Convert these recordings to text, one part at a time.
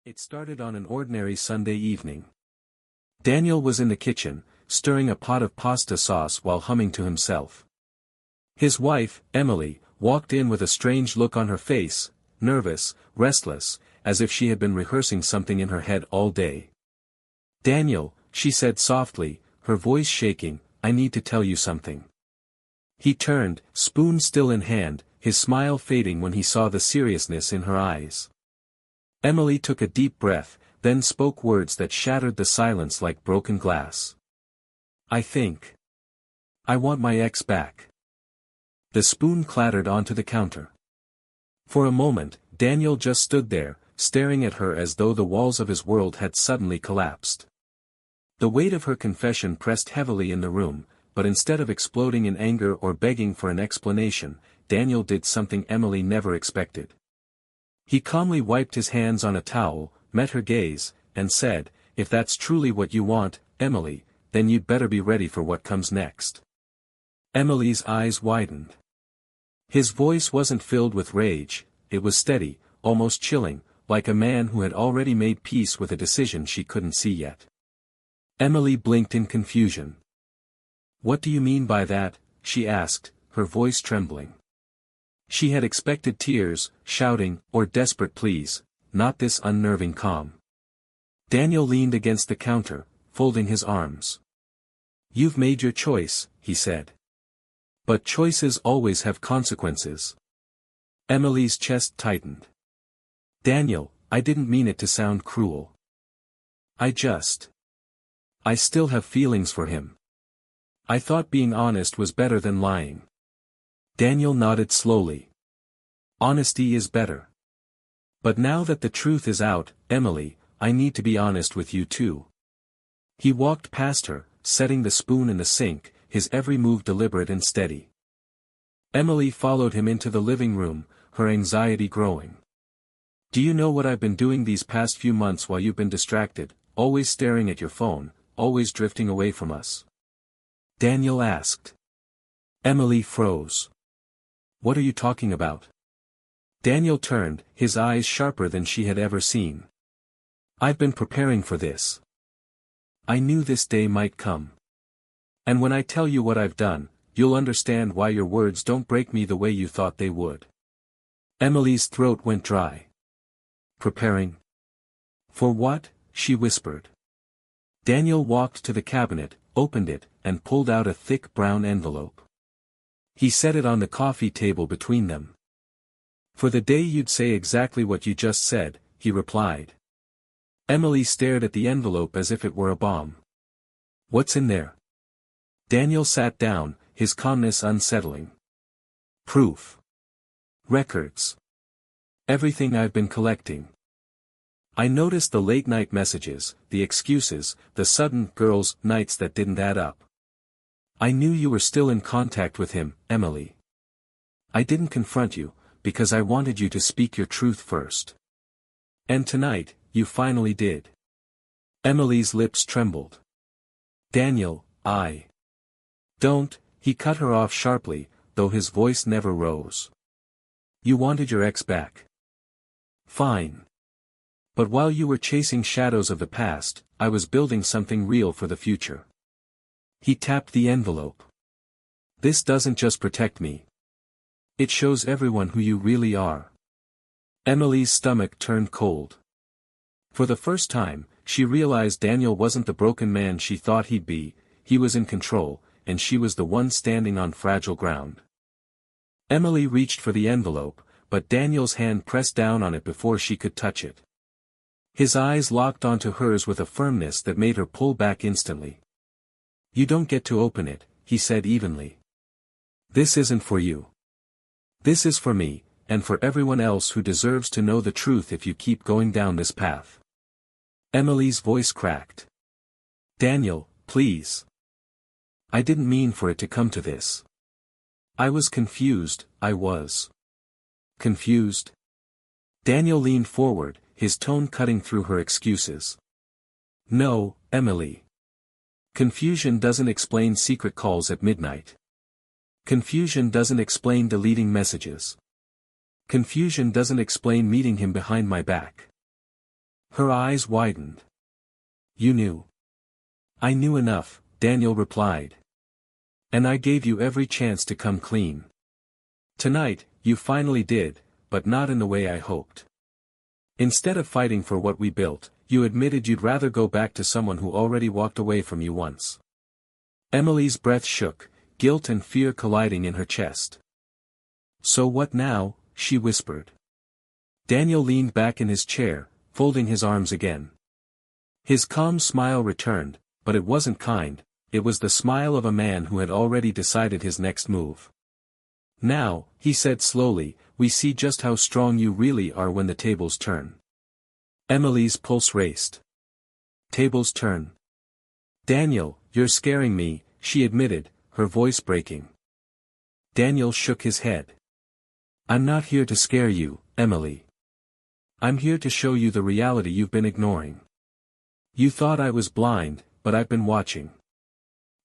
It started on an ordinary Sunday evening. Daniel was in the kitchen, stirring a pot of pasta sauce while humming to himself. His wife, Emily, walked in with a strange look on her face, nervous, restless, as if she had been rehearsing something in her head all day. "Daniel," she said softly, her voice shaking, "I need to tell you something." He turned, spoon still in hand, his smile fading when he saw the seriousness in her eyes. Emily took a deep breath, then spoke words that shattered the silence like broken glass. "I want my ex back." The spoon clattered onto the counter. For a moment, Daniel just stood there, staring at her as though the walls of his world had suddenly collapsed. The weight of her confession pressed heavily in the room, but instead of exploding in anger or begging for an explanation, Daniel did something Emily never expected. He calmly wiped his hands on a towel, met her gaze, and said, "If that's truly what you want, Emily, then you'd better be ready for what comes next." Emily's eyes widened. His voice wasn't filled with rage, it was steady, almost chilling, like a man who had already made peace with a decision she couldn't see yet. Emily blinked in confusion. "What do you mean by that?" she asked, her voice trembling. She had expected tears, shouting, or desperate pleas, not this unnerving calm. Daniel leaned against the counter, folding his arms. "You've made your choice," he said. "But choices always have consequences." Emily's chest tightened. "Daniel, I didn't mean it to sound cruel. I still have feelings for him. I thought being honest was better than lying." Daniel nodded slowly. "Honesty is better. But now that the truth is out, Emily, I need to be honest with you too." He walked past her, setting the spoon in the sink, his every move deliberate and steady. Emily followed him into the living room, her anxiety growing. "Do you know what I've been doing these past few months while you've been distracted, always staring at your phone, always drifting away from us?" Daniel asked. Emily froze. "What are you talking about?" Daniel turned, his eyes sharper than she had ever seen. "I've been preparing for this. I knew this day might come. And when I tell you what I've done, you'll understand why your words don't break me the way you thought they would." Emily's throat went dry. "Preparing? For what?" she whispered. Daniel walked to the cabinet, opened it, and pulled out a thick brown envelope. He set it on the coffee table between them. "For the day you'd say exactly what you just said," he replied. Emily stared at the envelope as if it were a bomb. "What's in there?" Daniel sat down, his calmness unsettling. "Proof. Records. Everything I've been collecting. I noticed the late-night messages, the excuses, the sudden girls' nights that didn't add up. I knew you were still in contact with him, Emily. I didn't confront you, because I wanted you to speak your truth first. And tonight, you finally did." Emily's lips trembled. "Daniel, I don't," he cut her off sharply, though his voice never rose. "You wanted your ex back. Fine. But while you were chasing shadows of the past, I was building something real for the future." He tapped the envelope. "This doesn't just protect me. It shows everyone who you really are." Emily's stomach turned cold. For the first time, she realized Daniel wasn't the broken man she thought he'd be, he was in control, and she was the one standing on fragile ground. Emily reached for the envelope, but Daniel's hand pressed down on it before she could touch it. His eyes locked onto hers with a firmness that made her pull back instantly. "You don't get to open it," he said evenly. "This isn't for you. This is for me, and for everyone else who deserves to know the truth if you keep going down this path." Emily's voice cracked. "Daniel, please. I didn't mean for it to come to this. I was confused, I was." "Confused?" Daniel leaned forward, his tone cutting through her excuses. "No, Emily. Confusion doesn't explain secret calls at midnight. Confusion doesn't explain deleting messages. Confusion doesn't explain meeting him behind my back." Her eyes widened. You knew. I knew enough, Daniel replied. And I gave you every chance to come clean. Tonight, you finally did, but not in the way I hoped. Instead of fighting for what we built, you admitted you'd rather go back to someone who already walked away from you once. Emily's breath shook, guilt and fear colliding in her chest. So what now? She whispered. Daniel leaned back in his chair, folding his arms again. His calm smile returned, but it wasn't kind, it was the smile of a man who had already decided his next move. Now, he said slowly, we see just how strong you really are when the tables turn. Emily's pulse raced. Tables turn. Daniel, you're scaring me, she admitted, her voice breaking. Daniel shook his head. I'm not here to scare you, Emily. I'm here to show you the reality you've been ignoring. You thought I was blind, but I've been watching.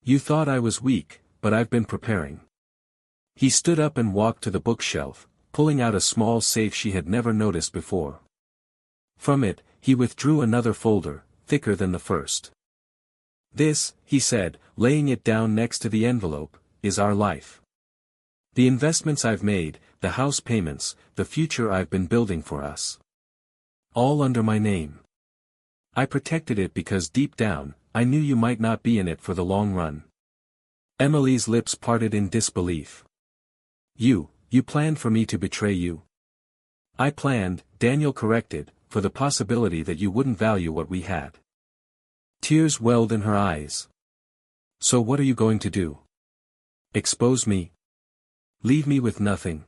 You thought I was weak, but I've been preparing. He stood up and walked to the bookshelf, pulling out a small safe she had never noticed before. From it, he withdrew another folder, thicker than the first. This, he said, laying it down next to the envelope, is our life. The investments I've made, the house payments, the future I've been building for us. All under my name. I protected it because deep down, I knew you might not be in it for the long run. Emily's lips parted in disbelief. You planned for me to betray you. I planned, Daniel corrected, for the possibility that you wouldn't value what we had. Tears welled in her eyes. So what are you going to do? Expose me? Leave me with nothing?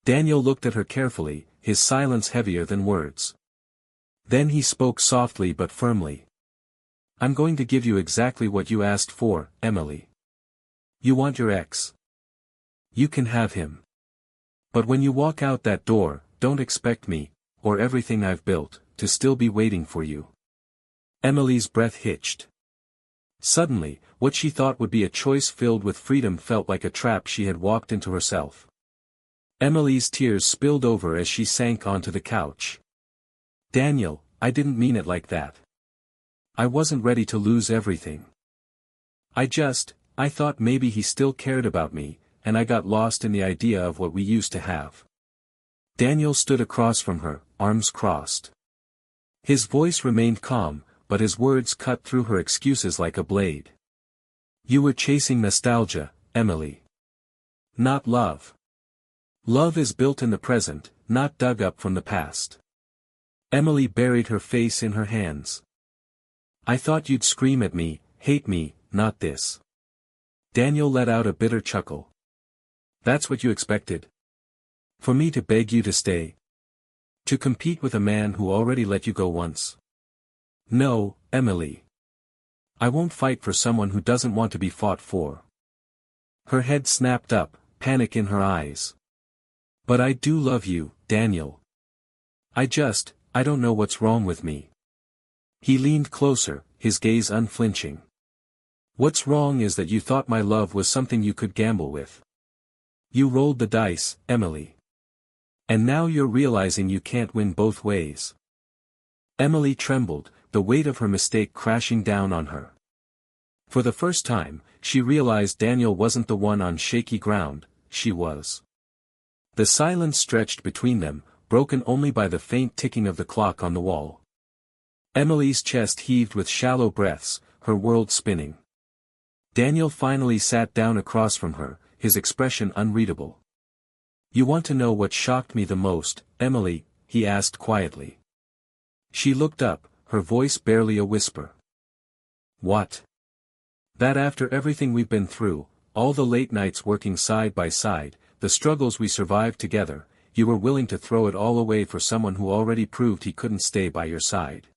Daniel looked at her carefully, his silence heavier than words. Then he spoke softly but firmly. I'm going to give you exactly what you asked for, Emily. You want your ex. You can have him. But when you walk out that door, don't expect me, or everything I've built, to still be waiting for you. Emily's breath hitched. Suddenly, what she thought would be a choice filled with freedom felt like a trap she had walked into herself. Emily's tears spilled over as she sank onto the couch. Daniel, I didn't mean it like that. I wasn't ready to lose everything. I thought maybe he still cared about me, and I got lost in the idea of what we used to have. Daniel stood across from her, arms crossed. His voice remained calm, but his words cut through her excuses like a blade. You were chasing nostalgia, Emily. Not love. Love is built in the present, not dug up from the past. Emily buried her face in her hands. I thought you'd scream at me, hate me, not this. Daniel let out a bitter chuckle. That's what you expected? For me to beg you to stay? To compete with a man who already let you go once? No, Emily. I won't fight for someone who doesn't want to be fought for. Her head snapped up, panic in her eyes. But I do love you, Daniel. I don't know what's wrong with me. He leaned closer, his gaze unflinching. What's wrong is that you thought my love was something you could gamble with. You rolled the dice, Emily. And now you're realizing you can't win both ways. Emily trembled, the weight of her mistake crashing down on her. For the first time, she realized Daniel wasn't the one on shaky ground, she was. The silence stretched between them, broken only by the faint ticking of the clock on the wall. Emily's chest heaved with shallow breaths, her world spinning. Daniel finally sat down across from her, his expression unreadable. You want to know what shocked me the most, Emily? He asked quietly. She looked up, her voice barely a whisper. What? That after everything we've been through, all the late nights working side by side, the struggles we survived together, you were willing to throw it all away for someone who already proved he couldn't stay by your side.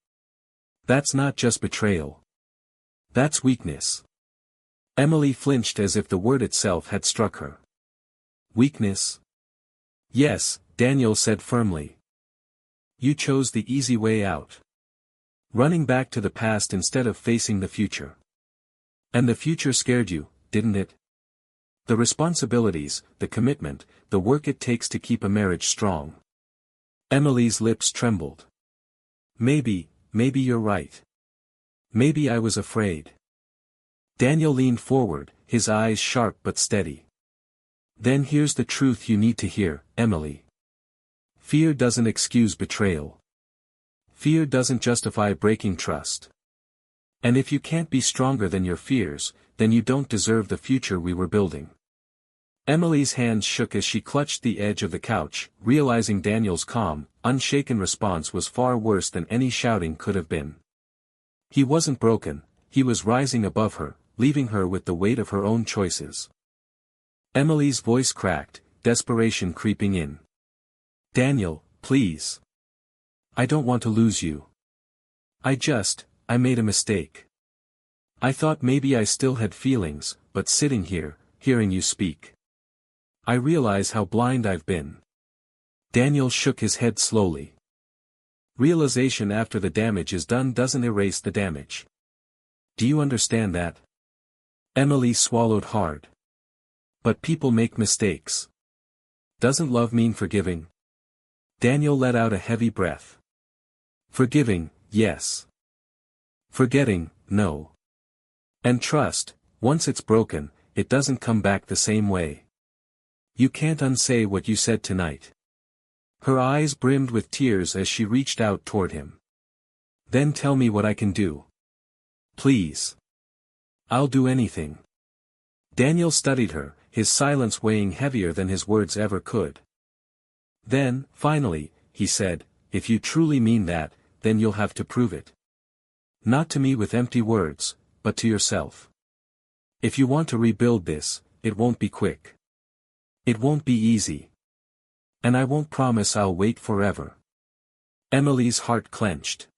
That's not just betrayal. That's weakness. Emily flinched as if the word itself had struck her. Weakness? Yes, Daniel said firmly. You chose the easy way out. Running back to the past instead of facing the future. And the future scared you, didn't it? The responsibilities, the commitment, the work it takes to keep a marriage strong. Emily's lips trembled. Maybe you're right. Maybe I was afraid. Daniel leaned forward, his eyes sharp but steady. Then here's the truth you need to hear, Emily. Fear doesn't excuse betrayal. Fear doesn't justify breaking trust. And if you can't be stronger than your fears, then you don't deserve the future we were building. Emily's hands shook as she clutched the edge of the couch, realizing Daniel's calm, unshaken response was far worse than any shouting could have been. He wasn't broken, he was rising above her, leaving her with the weight of her own choices. Emily's voice cracked, desperation creeping in. Daniel, please. I don't want to lose you. I made a mistake. I thought maybe I still had feelings, but sitting here, hearing you speak. I realize how blind I've been. Daniel shook his head slowly. Realization after the damage is done doesn't erase the damage. Do you understand that? Emily swallowed hard. But people make mistakes. Doesn't love mean forgiving? Daniel let out a heavy breath. Forgiving, yes. Forgetting, no. And trust, once it's broken, it doesn't come back the same way. You can't unsay what you said tonight. Her eyes brimmed with tears as she reached out toward him. Then tell me what I can do. Please. I'll do anything. Daniel studied her, his silence weighing heavier than his words ever could. Then, finally, he said, if you truly mean that, then you'll have to prove it. Not to me with empty words, but to yourself. If you want to rebuild this, it won't be quick. It won't be easy. And I won't promise I'll wait forever. Emily's heart clenched.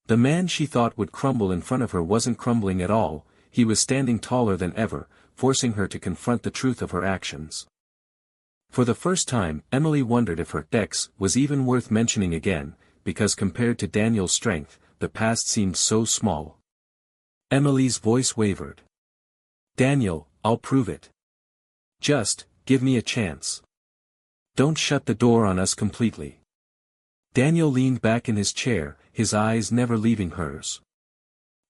The man she thought would crumble in front of her wasn't crumbling at all, he was standing taller than ever, forcing her to confront the truth of her actions. For the first time, Emily wondered if her ex was even worth mentioning again, because compared to Daniel's strength, the past seemed so small. Emily's voice wavered. Daniel, I'll prove it. Just, give me a chance. Don't shut the door on us completely. Daniel leaned back in his chair, his eyes never leaving hers.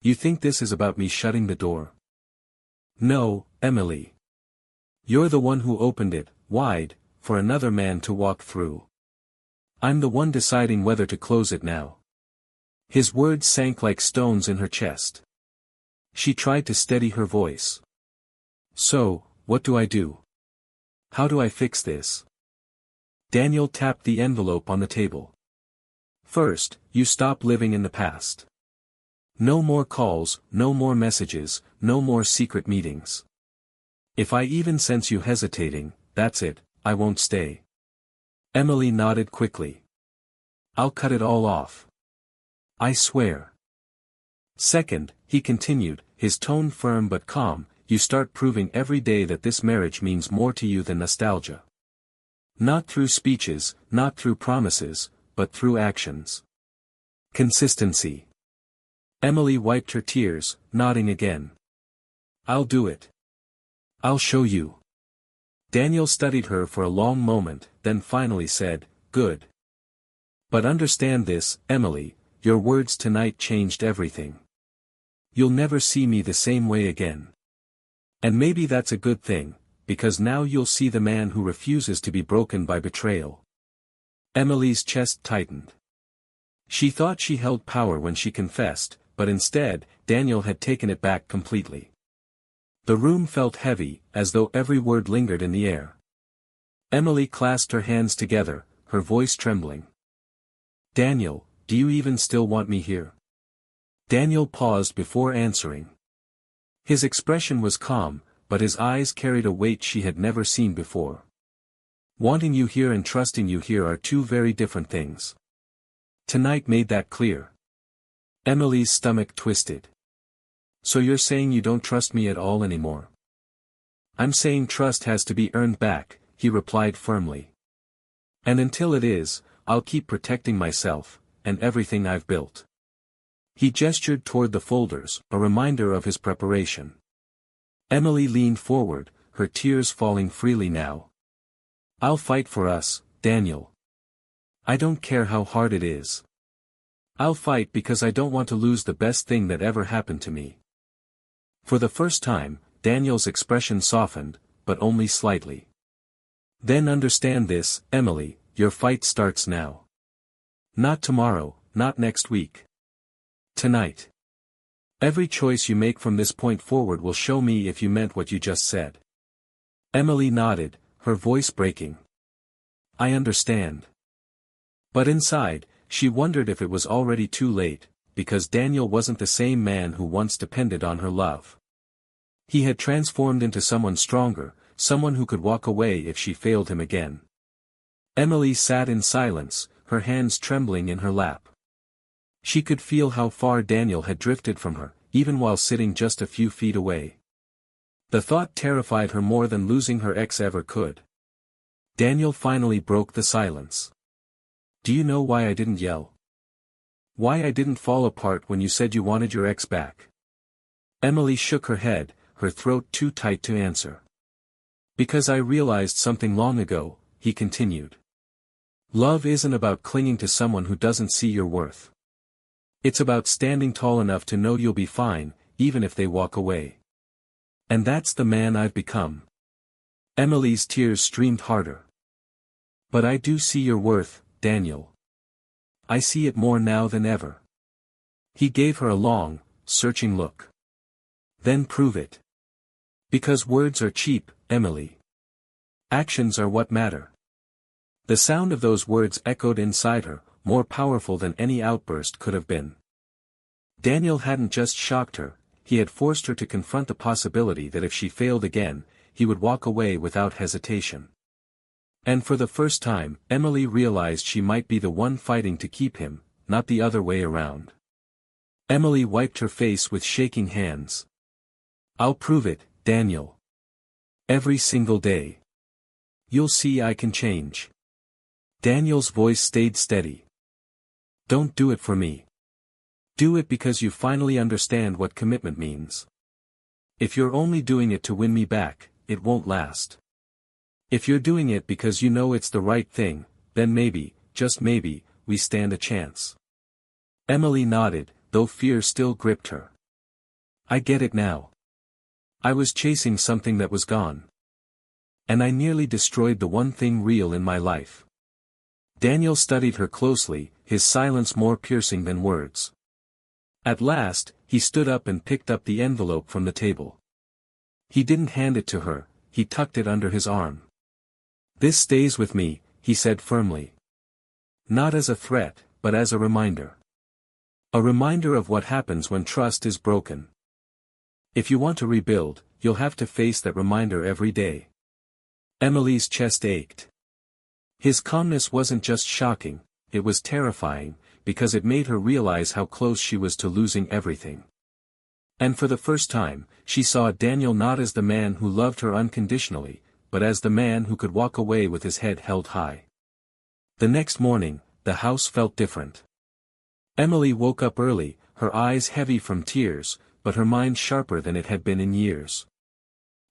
You think this is about me shutting the door? No, Emily. You're the one who opened it, wide, for another man to walk through. I'm the one deciding whether to close it now. His words sank like stones in her chest. She tried to steady her voice. So, what do I do? How do I fix this? Daniel tapped the envelope on the table. First, you stop living in the past. No more calls, no more messages, no more secret meetings. If I even sense you hesitating, that's it, I won't stay. Emily nodded quickly. I'll cut it all off. I swear. Second, he continued, his tone firm but calm, you start proving every day that this marriage means more to you than nostalgia. Not through speeches, not through promises, but through actions. Consistency. Emily wiped her tears, nodding again. I'll do it. I'll show you. Daniel studied her for a long moment, then finally said, good. But understand this, Emily, your words tonight changed everything. You'll never see me the same way again. And maybe that's a good thing, because now you'll see the man who refuses to be broken by betrayal. Emily's chest tightened. She thought she held power when she confessed, but instead, Daniel had taken it back completely. The room felt heavy, as though every word lingered in the air. Emily clasped her hands together, her voice trembling. Daniel, do you even still want me here? Daniel paused before answering. His expression was calm, but his eyes carried a weight she had never seen before. Wanting you here and trusting you here are two very different things. Tonight made that clear. Emily's stomach twisted. So you're saying you don't trust me at all anymore? I'm saying trust has to be earned back, he replied firmly. And until it is, I'll keep protecting myself, and everything I've built. He gestured toward the folders, a reminder of his preparation. Emily leaned forward, her tears falling freely now. I'll fight for us, Daniel. I don't care how hard it is. I'll fight because I don't want to lose the best thing that ever happened to me. For the first time, Daniel's expression softened, but only slightly. Then understand this, Emily, your fight starts now. Not tomorrow, not next week. Tonight. Every choice you make from this point forward will show me if you meant what you just said. Emily nodded, her voice breaking. I understand. But inside, she wondered if it was already too late, because Daniel wasn't the same man who once depended on her love. He had transformed into someone stronger, someone who could walk away if she failed him again. Emily sat in silence, her hands trembling in her lap. She could feel how far Daniel had drifted from her, even while sitting just a few feet away. The thought terrified her more than losing her ex ever could. Daniel finally broke the silence. Do you know why I didn't yell? Why I didn't fall apart when you said you wanted your ex back? Emily shook her head, her throat too tight to answer. Because I realized something long ago, he continued. Love isn't about clinging to someone who doesn't see your worth. It's about standing tall enough to know you'll be fine, even if they walk away. And that's the man I've become. Emily's tears streamed harder. But I do see your worth, Daniel. I see it more now than ever. He gave her a long, searching look. Then prove it. Because words are cheap, Emily. Actions are what matter. The sound of those words echoed inside her, more powerful than any outburst could have been. Daniel hadn't just shocked her, he had forced her to confront the possibility that if she failed again, he would walk away without hesitation. And for the first time, Emily realized she might be the one fighting to keep him, not the other way around. Emily wiped her face with shaking hands. I'll prove it, Daniel. Every single day. You'll see I can change. Daniel's voice stayed steady. Don't do it for me. Do it because you finally understand what commitment means. If you're only doing it to win me back, it won't last. If you're doing it because you know it's the right thing, then maybe, just maybe, we stand a chance. Emily nodded, though fear still gripped her. I get it now. I was chasing something that was gone. And I nearly destroyed the one thing real in my life. Daniel studied her closely, his silence more piercing than words. At last, he stood up and picked up the envelope from the table. He didn't hand it to her, he tucked it under his arm. This stays with me, he said firmly. Not as a threat, but as a reminder. A reminder of what happens when trust is broken. If you want to rebuild, you'll have to face that reminder every day. Emily's chest ached. His calmness wasn't just shocking, it was terrifying, because it made her realize how close she was to losing everything. And for the first time, she saw Daniel not as the man who loved her unconditionally, but as the man who could walk away with his head held high. The next morning, the house felt different. Emily woke up early, her eyes heavy from tears, but her mind sharper than it had been in years.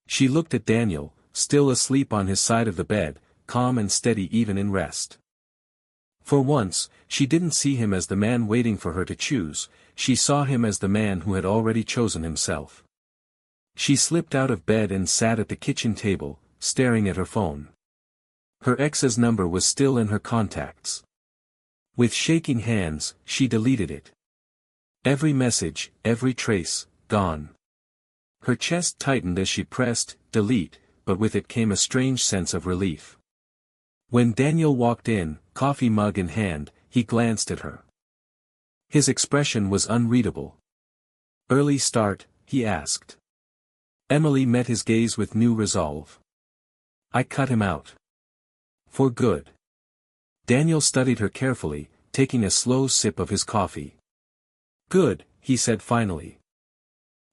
She looked at Daniel, still asleep on his side of the bed, calm and steady even in rest. For once, she didn't see him as the man waiting for her to choose, she saw him as the man who had already chosen himself. She slipped out of bed and sat at the kitchen table, staring at her phone. Her ex's number was still in her contacts. With shaking hands, she deleted it. Every message, every trace, gone. Her chest tightened as she pressed delete, but with it came a strange sense of relief. When Daniel walked in, coffee mug in hand, he glanced at her. His expression was unreadable. Early start, he asked. Emily met his gaze with new resolve. I cut him out. For good. Daniel studied her carefully, taking a slow sip of his coffee. Good, he said finally.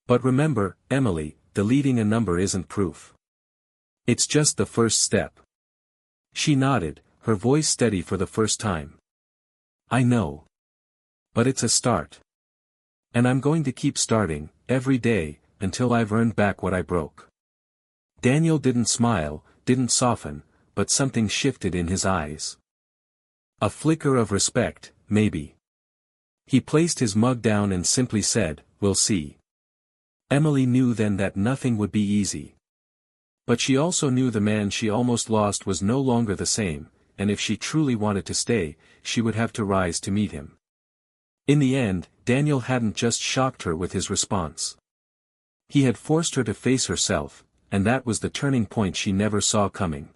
But remember, Emily, deleting a number isn't proof. It's just the first step. She nodded, her voice steady for the first time. I know. But it's a start. And I'm going to keep starting, every day, until I've earned back what I broke. Daniel didn't smile, didn't soften, but something shifted in his eyes. A flicker of respect, maybe. He placed his mug down and simply said, "We'll see." Emily knew then that nothing would be easy. But she also knew the man she almost lost was no longer the same, and if she truly wanted to stay, she would have to rise to meet him. In the end, Daniel hadn't just shocked her with his response. He had forced her to face herself, and that was the turning point she never saw coming.